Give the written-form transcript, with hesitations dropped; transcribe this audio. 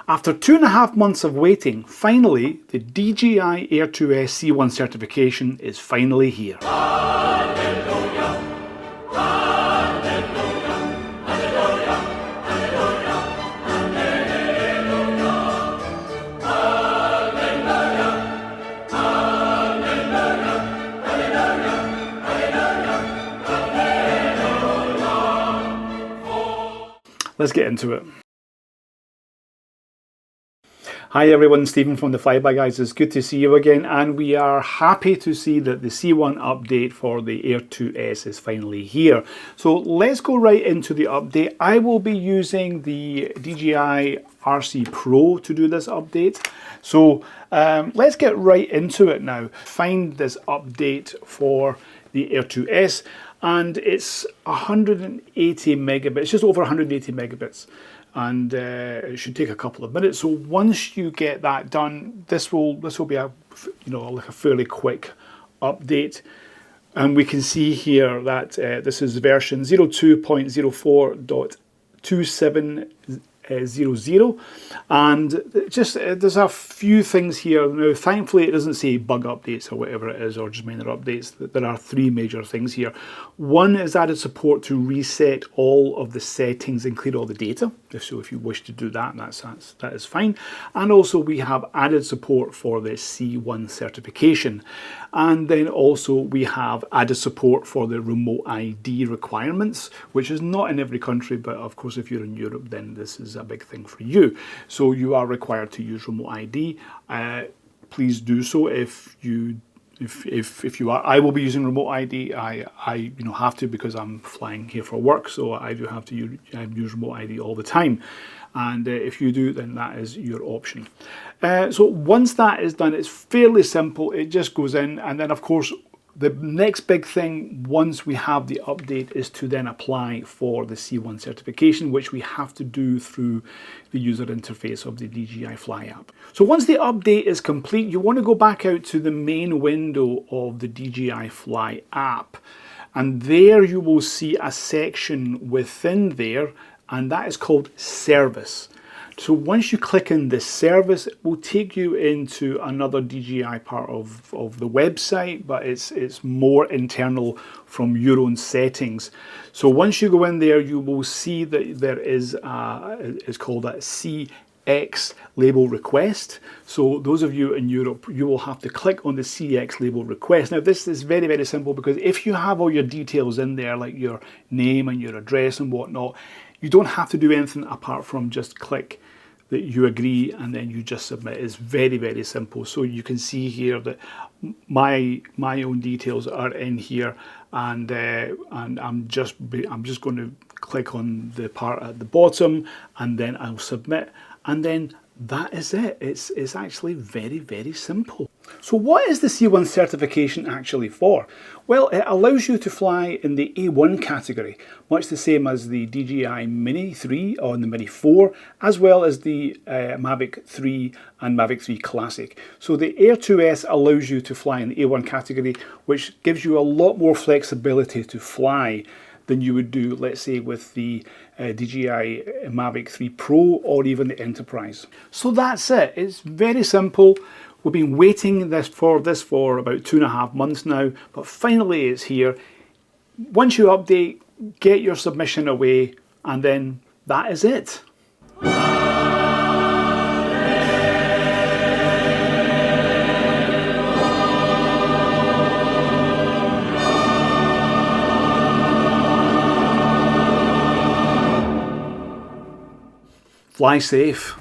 After 2.5 months of waiting, finally, the DJI Air 2S C1 certification is finally here. Let's get into it. Hi everyone, Stephen from the Flyby guys. It's good to see you again, and we are happy to see that the C1 update for the Air 2S is finally here. So let's go right into the update. I will be using the DJI RC Pro to do this update. So let's get right into it now. Find this update for the Air 2S, and it's 180 megabits, just over 180 megabits. And it should take a couple of minutes. So once you get that done, this will be a like a fairly quick update, and we can see here that this is version 02.04.2700, and just there's a few things here. Now thankfully it doesn't say bug updates or whatever it is, or just minor updates. There are three major things here. One is added support to reset all of the settings and clear all the data. If you wish to do that, that is fine. And also we have added support for the C1 certification. And then also we have added support for the remote ID requirements, which is not in every country, but of course if you're in Europe, then this is a big thing for you. So you are required to use remote ID. Please do so if you are. I will be using remote ID. I have to, because I'm flying here for work, so I do have to use remote ID all the time. And if you do, then that is your option. So once that is done, it's fairly simple. It just goes in, and then of course the next big thing once we have the update is to then apply for the C1 certification, which we have to do through the user interface of the DJI Fly app. So once the update is complete, you want to go back out to the main window of the DJI Fly app, and there you will see a section within there, and that is called Service. So once you click in this service, it will take you into another DJI part of the website, but it's more internal from your own settings. So once you go in there, you will see that there is it's called a CX label request. So those of you in Europe, you will have to click on the CX label request. Now this is very, very simple, because if you have all your details in there, like your name and your address and whatnot, you don't have to do anything apart from just click that you agree, and then you just submit. It's very, very simple. So you can see here that my own details are in here, and I'm just going to click on the part at the bottom, and then I'll submit, and then that is it. It's actually very, very simple. So what is the C1 certification actually for? Well, it allows you to fly in the A1 category, much the same as the DJI Mini 3 or the Mini 4, as well as the Mavic 3 and Mavic 3 Classic. So the Air 2S allows you to fly in the A1 category, which gives you a lot more flexibility to fly than you would do, let's say, with the DJI Mavic 3 Pro or even the Enterprise. So that's it. It's very simple. We've been waiting for this for about 2.5 months now, but finally it's here. Once you update, get your submission away, and then that is it. Fly safe.